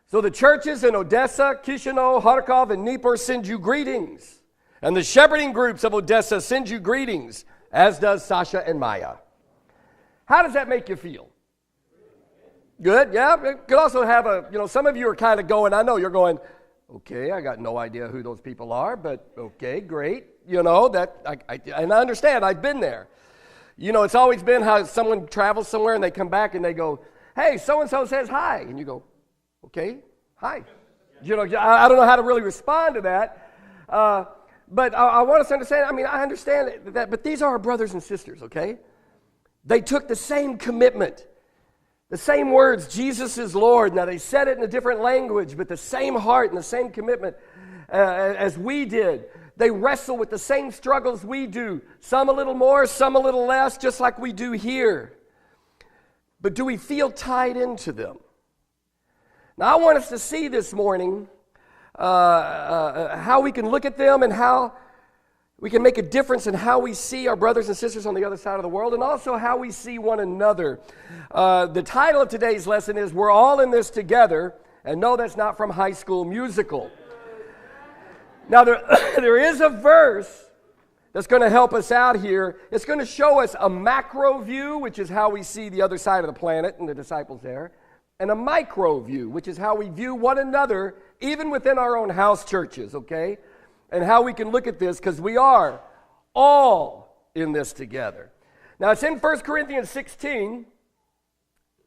So the churches in Odessa, Chisinau, Kharkov, and Dnipro send you greetings. And the shepherding groups of Odessa send you greetings, as does Sasha and Maya. How does that make you feel? Good, yeah. It could also have some of you are kind of going, I know you're going, okay, I got no idea who those people are, but okay, great. And I understand, I've been there. It's always been how someone travels somewhere and they come back and they go, hey, so-and-so says hi. And you go, okay, hi. I don't know how to really respond to that. But I want us to understand, I understand that, but these are our brothers and sisters, okay? They took the same commitment, the same words, Jesus is Lord. Now, they said it in a different language, but the same heart and the same commitment as we did. They wrestle with the same struggles we do, some a little more, some a little less, just like we do here. But do we feel tied into them? Now, I want us to see this morning how we can look at them and how we can make a difference in how we see our brothers and sisters on the other side of the world, and also how we see one another. The title of today's lesson is We're All in This Together, and no, that's not from High School Musical. Now, there is a verse that's going to help us out here. It's going to show us a macro view, which is how we see the other side of the planet and the disciples there, and a micro view, which is how we view one another, even within our own house churches, okay? And how we can look at this, because we are all in this together. Now, it's in 1 Corinthians 16.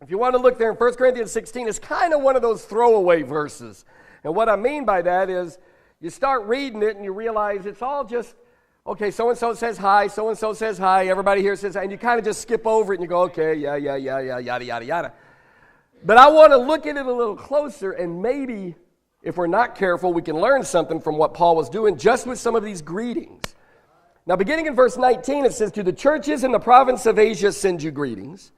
If you want to look there in 1 Corinthians 16, it's kind of one of those throwaway verses. And what I mean by that is you start reading it and you realize it's all just, okay, so-and-so says hi, so-and-so says hi, everybody here says hi, and you kind of just skip over it and you go, okay, yeah, yada, yada, yada. But I want to look at it a little closer, and maybe if we're not careful, we can learn something from what Paul was doing just with some of these greetings. Now, beginning in verse 19, it says, to the churches in the province of Asia send you greetings.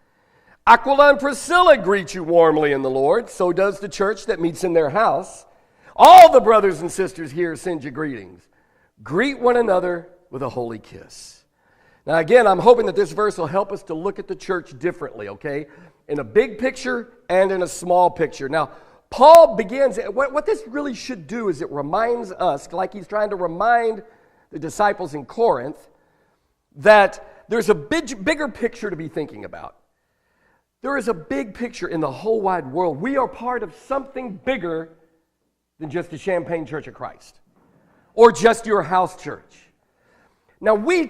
Aquila and Priscilla greet you warmly in the Lord. So does the church that meets in their house. All the brothers and sisters here send you greetings. Greet one another with a holy kiss. Now, again, I'm hoping that this verse will help us to look at the church differently, okay? In a big picture and in a small picture. Now, Paul begins, what this really should do is it reminds us, like he's trying to remind the disciples in Corinth, that there's a bigger picture to be thinking about. There is a big picture in the whole wide world. We are part of something bigger than just the Champaign Church of Christ or just your house church. Now, we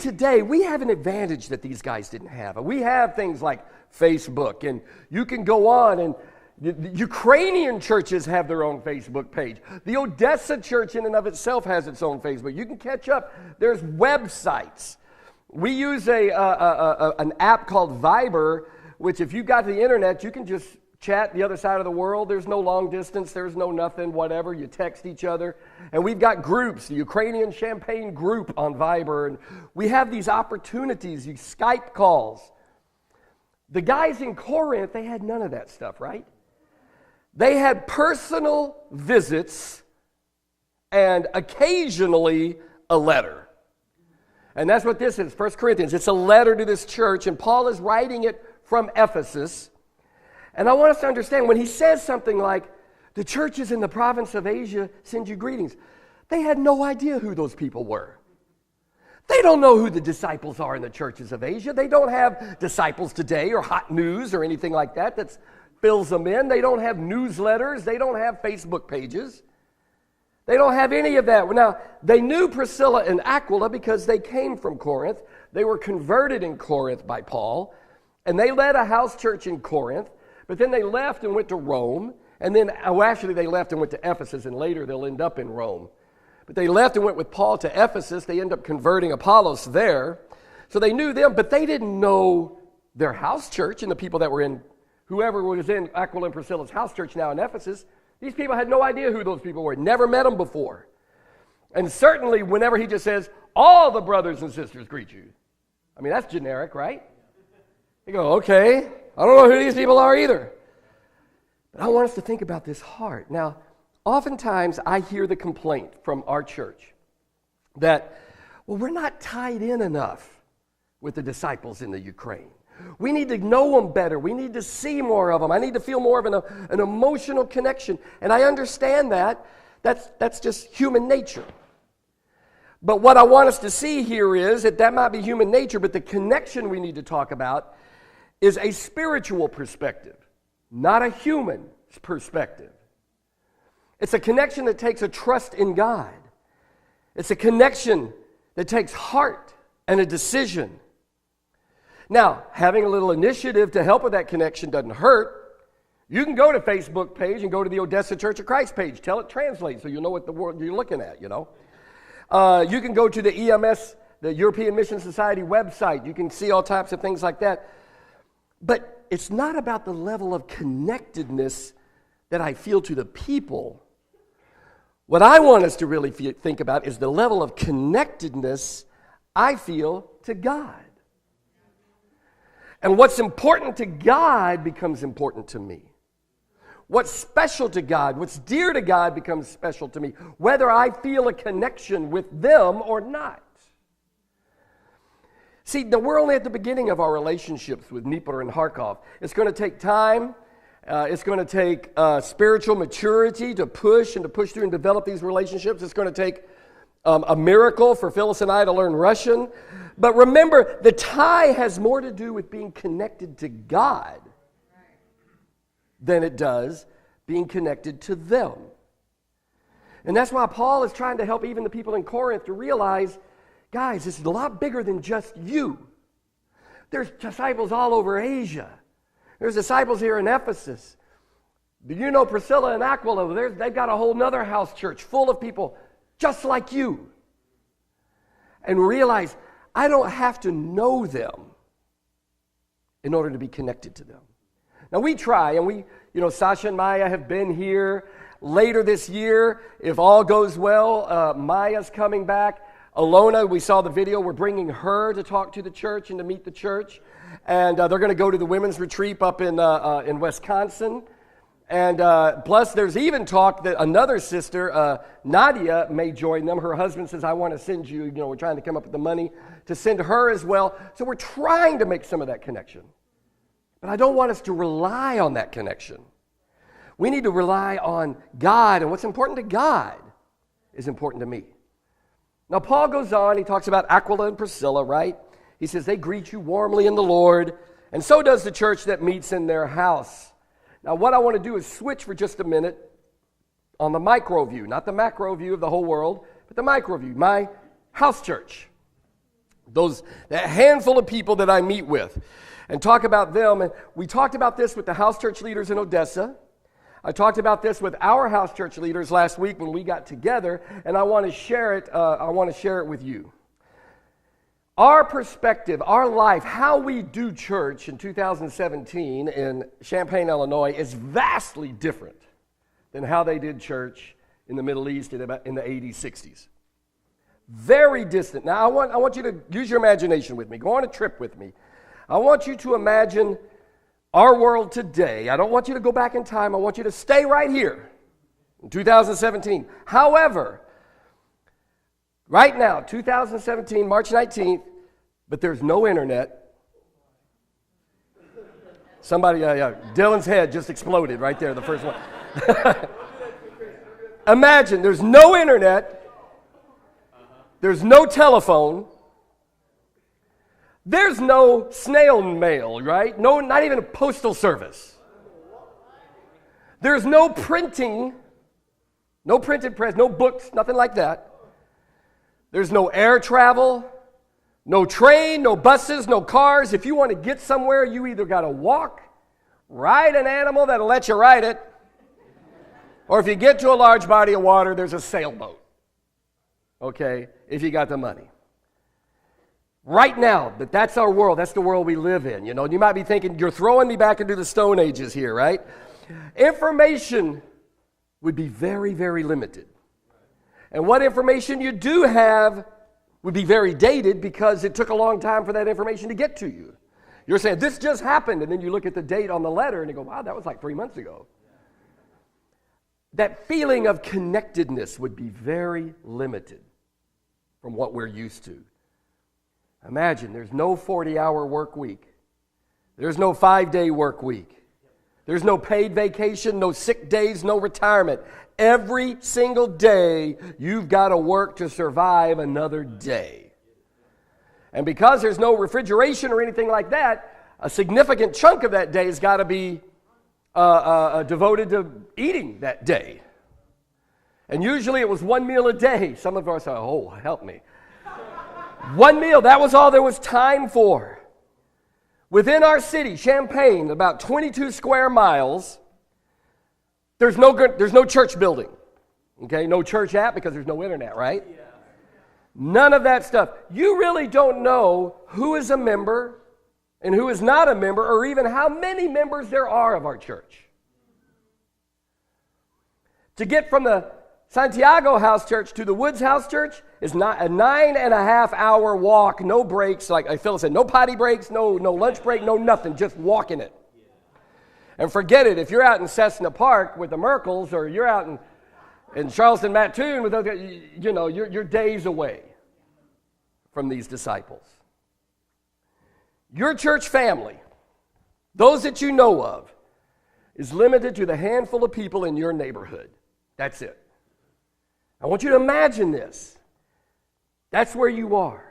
have an advantage that these guys didn't have. We have things like Facebook, and you can go on, and the Ukrainian churches have their own Facebook page. The Odessa church in and of itself has its own Facebook. You can catch up. There's websites. We use an app called Viber, which if you got the internet, you can just chat the other side of the world. There's no long distance. There's no nothing, whatever. You text each other. And we've got groups, the Ukrainian Champaign group on Viber. And we have these opportunities, these Skype calls. The guys in Corinth, they had none of that stuff, right? They had personal visits and occasionally a letter. And that's what this is, 1 Corinthians. It's a letter to this church, and Paul is writing it from Ephesus. And I want us to understand, when he says something like, the churches in the province of Asia send you greetings, they had no idea who those people were. They don't know who the disciples are in the churches of Asia. They don't have disciples today or hot news or anything like that that fills them in. They don't have newsletters. They don't have Facebook pages. They don't have any of that. Now, they knew Priscilla and Aquila because they came from Corinth. They were converted in Corinth by Paul, and they led a house church in Corinth, but then they left and went to Rome, and then, actually they left and went to Ephesus, and later they'll end up in Rome. But they left and went with Paul to Ephesus. They end up converting Apollos there. So they knew them, but they didn't know their house church and the people that were in, whoever was in Aquila and Priscilla's house church now in Ephesus. These people had no idea who those people were, never met them before. And certainly whenever he just says, all the brothers and sisters greet you. I mean, that's generic, right? You go, okay, I don't know who these people are either. But I want us to think about this heart. Now, oftentimes I hear the complaint from our church that, well, we're not tied in enough with the disciples in the Ukraine. We need to know them better. We need to see more of them. I need to feel more of an emotional connection. And I understand that. That's just human nature. But what I want us to see here is that might be human nature, but the connection we need to talk about is a spiritual perspective, not a human perspective. It's a connection that takes a trust in God. It's a connection that takes heart and a decision. Now, having a little initiative to help with that connection doesn't hurt. You can go to Facebook page and go to the Odessa Church of Christ page. Tell it translates so you'll know what the world you're looking at, you know. You can go to the EMS, the European Mission Society website. You can see all types of things like that. But it's not about the level of connectedness that I feel to the people. What I want us to really think about is the level of connectedness I feel to God. And what's important to God becomes important to me. What's special to God, what's dear to God becomes special to me, whether I feel a connection with them or not. See, we're only at the beginning of our relationships with Dnieper and Kharkov. It's going to take time. It's going to take spiritual maturity to push through and develop these relationships. It's going to take a miracle for Phyllis and I to learn Russian. But remember, the tie has more to do with being connected to God than it does being connected to them. And that's why Paul is trying to help even the people in Corinth to realize, guys, this is a lot bigger than just you. There's disciples all over Asia. There's disciples here in Ephesus. Do you know Priscilla and Aquila? They've got a whole nother house church full of people just like you. And realize, I don't have to know them in order to be connected to them. Now we try, and Sasha and Maya have been here. Later this year, if all goes well, Maya's coming back. Alona, we saw the video, we're bringing her to talk to the church and to meet the church. And they're going to go to the women's retreat up in Wisconsin. And plus, there's even talk that another sister, Nadia, may join them. Her husband says, I want to send you, we're trying to come up with the money to send her as well. So we're trying to make some of that connection. But I don't want us to rely on that connection. We need to rely on God, and what's important to God is important to me. Now, Paul goes on, he talks about Aquila and Priscilla, right? He says, they greet you warmly in the Lord, and so does the church that meets in their house. Now, what I want to do is switch for just a minute on the micro view, not the macro view of the whole world, but the micro view, my house church. That handful of people that I meet with, and talk about them. And we talked about this with the house church leaders in Odessa. I talked about this with our house church leaders last week when we got together, and I want to share it. I want to share it with you. Our perspective, our life, how we do church in 2017 in Champaign, Illinois, is vastly different than how they did church in the Middle East in the 80s, 60s. Very distant. Now, I want you to use your imagination with me. Go on a trip with me. I want you to imagine our world today. I don't want you to go back in time. I want you to stay right here in 2017. However, right now, 2017, March 19th, but there's no internet. Somebody, Dylan's head just exploded right there, the first one. Imagine, there's no internet. There's no telephone. There's no snail mail, right? No, not even a postal service. There's no printing, no printed press, no books, nothing like that. There's no air travel, no train, no buses, no cars. If you want to get somewhere, you either got to walk, ride an animal that'll let you ride it, or if you get to a large body of water, there's a sailboat, okay, if you got the money. Right now, but that's our world. That's the world we live in. You might be thinking, you're throwing me back into the Stone Ages here, right? Information would be very, very limited. And what information you do have would be very dated because it took a long time for that information to get to you. You're saying, this just happened, and then you look at the date on the letter and you go, wow, that was like 3 months ago. That feeling of connectedness would be very limited from what we're used to. Imagine there's no 40-hour work week. There's no 5-day work week. There's no paid vacation, no sick days, no retirement. Every single day, you've got to work to survive another day. And because there's no refrigeration or anything like that, a significant chunk of that day has got to be devoted to eating that day. And usually it was one meal a day. Some of us are, oh, help me. One meal, that was all there was time for. Within our city, Champaign, about 22 square miles, there's no church building. Okay, no church app because there's no internet, right? Yeah. None of that stuff. You really don't know who is a member and who is not a member, or even how many members there are of our church. To get from the Santiago House Church to the Woods House Church is not a 9.5-hour walk, no breaks. Like Phyllis said, no potty breaks, no lunch break, no nothing, just walking it. And forget it, if you're out in Cessna Park with the Merkles, or you're out in Charleston Mattoon with other, you're days away from these disciples. Your church family, those that you know of, is limited to the handful of people in your neighborhood. That's it. I want you to imagine this. That's where you are.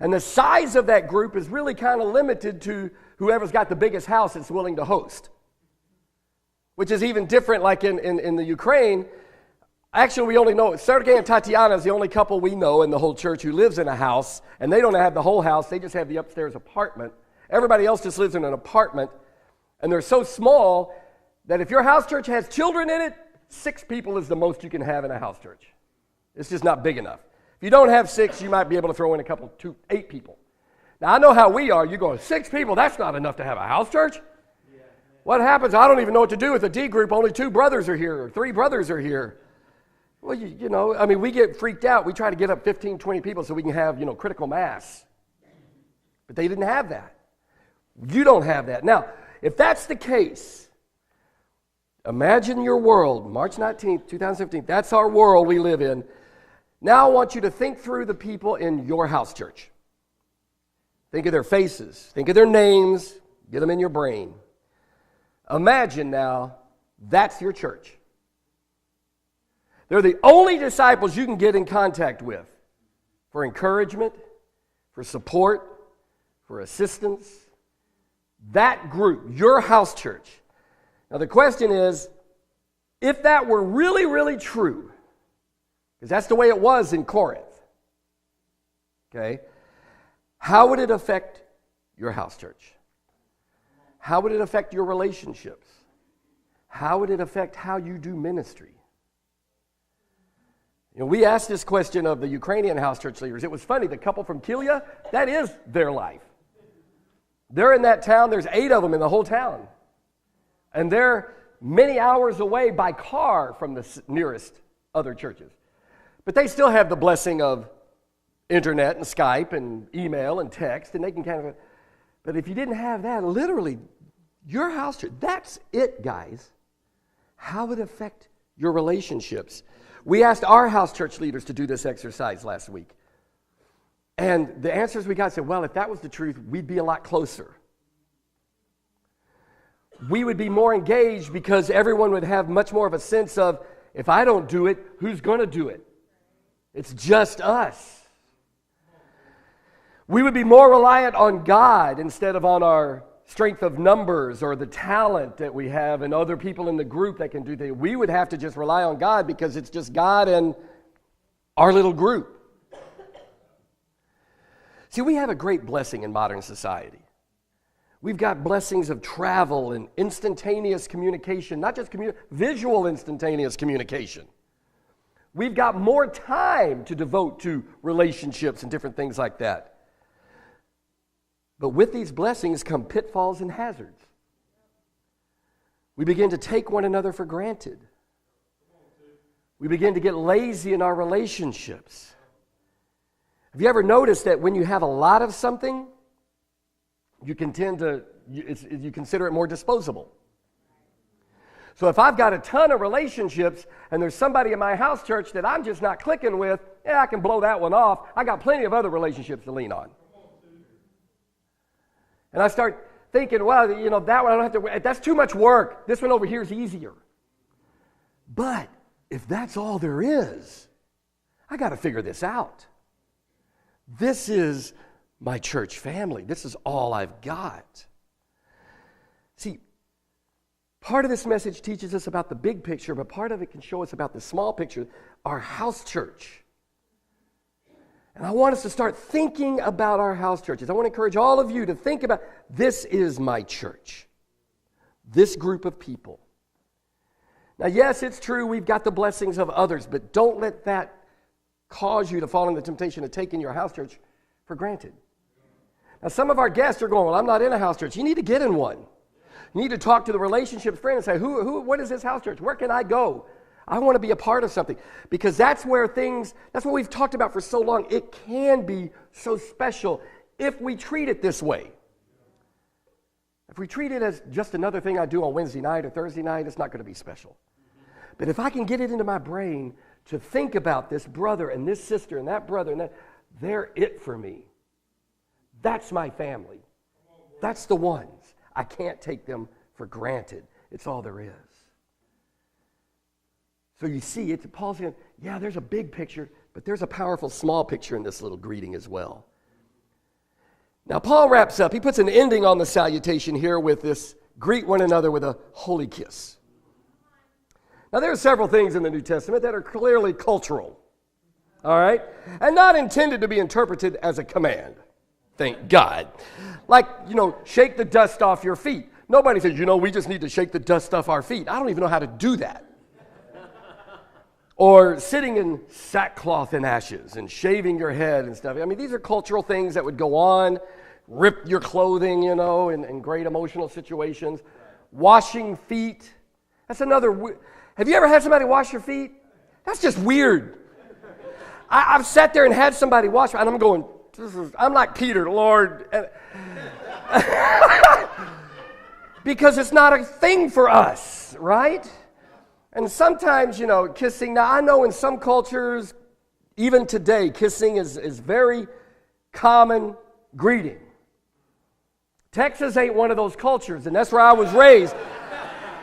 And the size of that group is really kind of limited to whoever's got the biggest house that's willing to host. Which is even different, like in the Ukraine. Actually, we only know, Sergei and Tatiana is the only couple we know in the whole church who lives in a house, and they don't have the whole house, they just have the upstairs apartment. Everybody else just lives in an apartment, and they're so small that if your house church has children in it, 6 people is the most you can have in a house church. It's just not big enough. If you don't have 6, you might be able to throw in 8 people. Now, I know how we are. You go, 6 people, that's not enough to have a house church. Yeah. What happens? I don't even know what to do with a D group. Only 2 brothers are here, or 3 brothers are here. Well, we get freaked out. We try to get up 15, 20 people so we can have, critical mass. But they didn't have that. You don't have that. Now, if that's the case, imagine your world, March 19th, 2015. That's our world we live in. Now I want you to think through the people in your house church. Think of their faces. Think of their names. Get them in your brain. Imagine now that's your church. They're the only disciples you can get in contact with for encouragement, for support, for assistance. That group, your house church. Now the question is, if that were really, really true, because that's the way it was in Corinth, okay, how would it affect your house church? How would it affect your relationships? How would it affect how you do ministry? We asked this question of the Ukrainian house church leaders. It was funny, the couple from Kilia, that is their life. They're in that town, there's 8 of them in the whole town. And they're many hours away by car from the nearest other churches. But they still have the blessing of internet and Skype and email and text, and they can kind of... But if you didn't have that, literally, your house church, that's it, guys. How would it affect your relationships? We asked our house church leaders to do this exercise last week. And the answers we got said, well, if that was the truth, we'd be a lot closer. We would be more engaged because everyone would have much more of a sense of, if I don't do it, who's going to do it? It's just us. We would be more reliant on God instead of on our strength of numbers or the talent that we have and other people in the group that can do things. We would have to just rely on God because it's just God and our little group. See, we have a great blessing in modern society. We've got blessings of travel and instantaneous communication, not just visual instantaneous communication. We've got more time to devote to relationships and different things like that. But with these blessings come pitfalls and hazards. We begin to take one another for granted. We begin to get lazy in our relationships. Have you ever noticed that when you have a lot of something, you consider it more disposable? So if I've got a ton of relationships and there's somebody in my house church that I'm just not clicking with, I can blow that one off. I got plenty of other relationships to lean on. And I start thinking, well, you know, that one I don't have to, that's too much work. This one over here is easier. But if that's all there is, I got to figure this out. This is my church family. This is all I've got. See, part of this message teaches us about the big picture, but part of it can show us about the small picture, our house church. And I want us to start thinking about our house churches. I want to encourage all of you to think about, this is my church. This group of people. Now, yes, it's true, we've got the blessings of others, but don't let that cause you to fall into the temptation of taking your house church for granted. Now, some of our guests are going, well, I'm not in a house church. You need to get in one. You need to talk to the relationship friend and say, what is this house church? Where can I go? I want to be a part of something. Because that's what we've talked about for so long. It can be so special if we treat it this way. If we treat it as just another thing I do on Wednesday night or Thursday night, it's not going to be special. But if I can get it into my brain to think about this brother and this sister and that brother and that, they're it for me. That's my family. That's the ones. I can't take them for granted. It's all there is. So you see, Paul's saying, yeah, there's a big picture, but there's a powerful small picture in this little greeting as well. Now, Paul wraps up. He puts an ending on the salutation here with this, greet one another with a holy kiss. Now, there are several things in the New Testament that are clearly cultural, all right, and not intended to be interpreted as a command. Thank God. Like, shake the dust off your feet. Nobody says, we just need to shake the dust off our feet. I don't even know how to do that. Or sitting in sackcloth and ashes and shaving your head and stuff. I mean, these are cultural things that would go on. Rip your clothing, in great emotional situations. Washing feet. That's another. Have you ever had somebody wash your feet? That's just weird. I've sat there and had somebody wash, and I'm going, I'm like Peter, Lord. Because it's not a thing for us, right? And sometimes, kissing. Now, I know in some cultures, even today, kissing is very common greeting. Texas ain't one of those cultures, and that's where I was raised.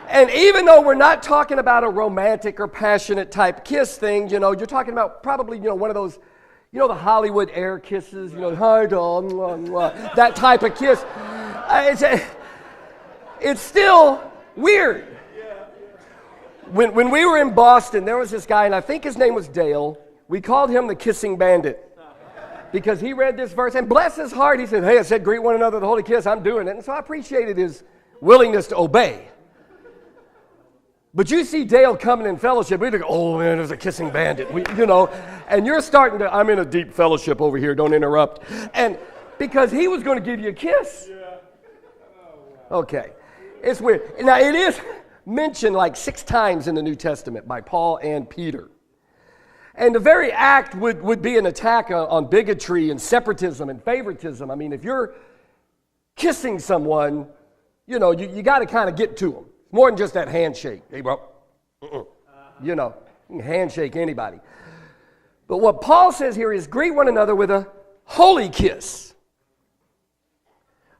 And even though we're not talking about a romantic or passionate type kiss thing, you're talking about probably, one of those, the Hollywood air kisses, hi, doll, that type of kiss. It's still weird. When we were in Boston, there was this guy, and I think his name was Dale. We called him the Kissing Bandit because he read this verse, and bless his heart, he said, hey, I said greet one another with a holy kiss, I'm doing it. And so I appreciated his willingness to obey. But you see Dale coming in fellowship, we think, oh man, there's a kissing bandit, and you're starting to, I'm in a deep fellowship over here, don't interrupt. And because he was going to give you a kiss. Okay, it's weird. Now it is mentioned like 6 times in the New Testament by Paul and Peter. And the very act would be an attack on bigotry and separatism and favoritism. I mean, if you're kissing someone, you got to kind of get to them. More than just that handshake. Hey, bro. You can handshake anybody. But what Paul says here is greet one another with a holy kiss.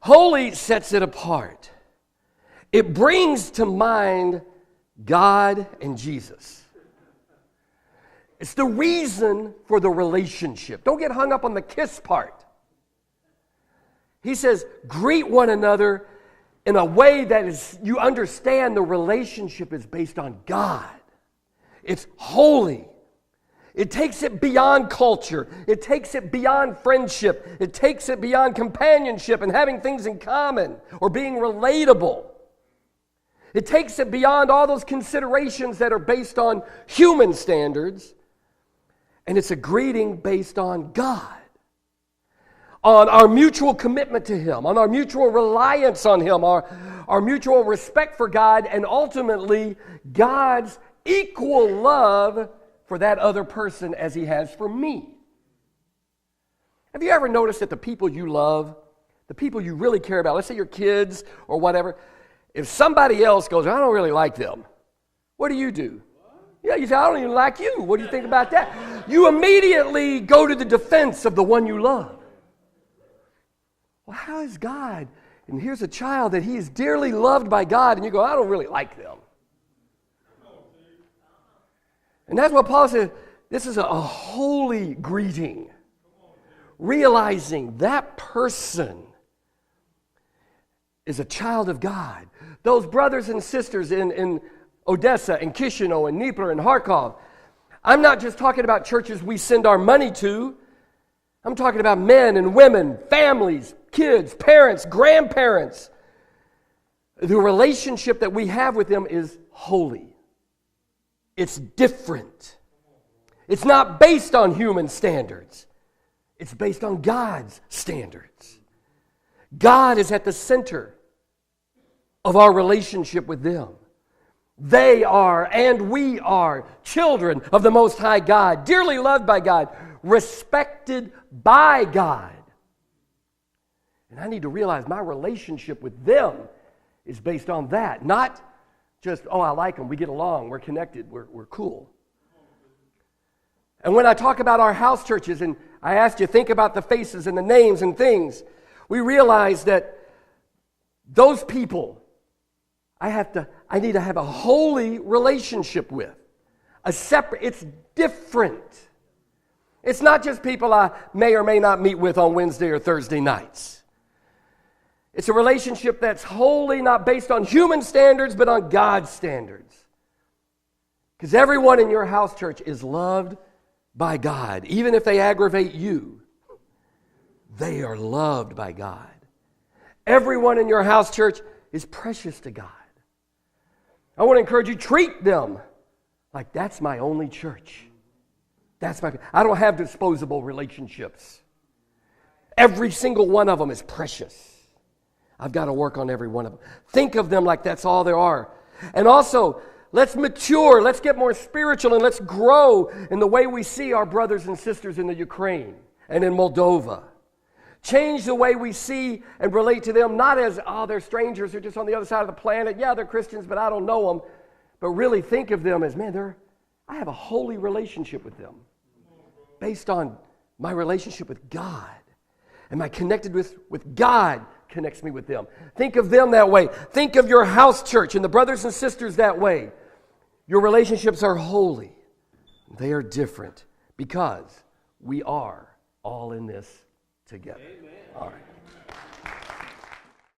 Holy sets it apart. It brings to mind God and Jesus. It's the reason for the relationship. Don't get hung up on the kiss part. He says, greet one another in a way that is, you understand the relationship is based on God. It's holy. It takes it beyond culture. It takes it beyond friendship. It takes it beyond companionship and having things in common or being relatable. It takes it beyond all those considerations that are based on human standards. And it's a greeting based on God, on our mutual commitment to Him, on our mutual reliance on Him, our mutual respect for God, and ultimately God's equal love for that other person as He has for me. Have you ever noticed that the people you love, the people you really care about, let's say your kids or whatever, if somebody else goes, I don't really like them, what do? Yeah, you say, I don't even like you. What do you think about that? You immediately go to the defense of the one you love. Well, how is God And here's a child that he is dearly loved by God, and you go, I don't really like them. And that's what Paul said. This is a holy greeting. Realizing that person is a child of God. Those brothers and sisters in Odessa and Chisinau and Dnipro and Kharkov. I'm not just talking about churches we send our money to. I'm talking about men and women, families, kids, parents, grandparents. The relationship that we have with them is holy. It's different. It's not based on human standards. It's based on God's standards. God is at the center of our relationship with them. They are, and we are, children of the Most High God, dearly loved by God, respected by God. And I need to realize my relationship with them is based on that, not just, oh, I like them, we get along, we're connected, we're cool. And when I talk about our house churches, and I asked you, think about the faces and the names and things, we realize that those people I need to have a holy relationship with. It's different. It's not just people I may or may not meet with on Wednesday or Thursday nights. It's a relationship that's holy, not based on human standards, but on God's standards. Because everyone in your house church is loved by God. Even if they aggravate you, they are loved by God. Everyone in your house church is precious to God. I want to encourage you, treat them like that's my only church. I don't have disposable relationships. Every single one of them is precious. I've got to work on every one of them. Think of them like that's all there are. And also, let's mature, let's get more spiritual, and let's grow in the way we see our brothers and sisters in the Ukraine and in Moldova. Change the way we see and relate to them, not as, oh, they're strangers, they're just on the other side of the planet. Yeah, they're Christians, but I don't know them. But really think of them as, man, I have a holy relationship with them based on my relationship with God. Am I connected with God connects me with them? Think of them that way. Think of your house church and the brothers and sisters that way. Your relationships are holy. They are different because we are all in this together. Amen. All right.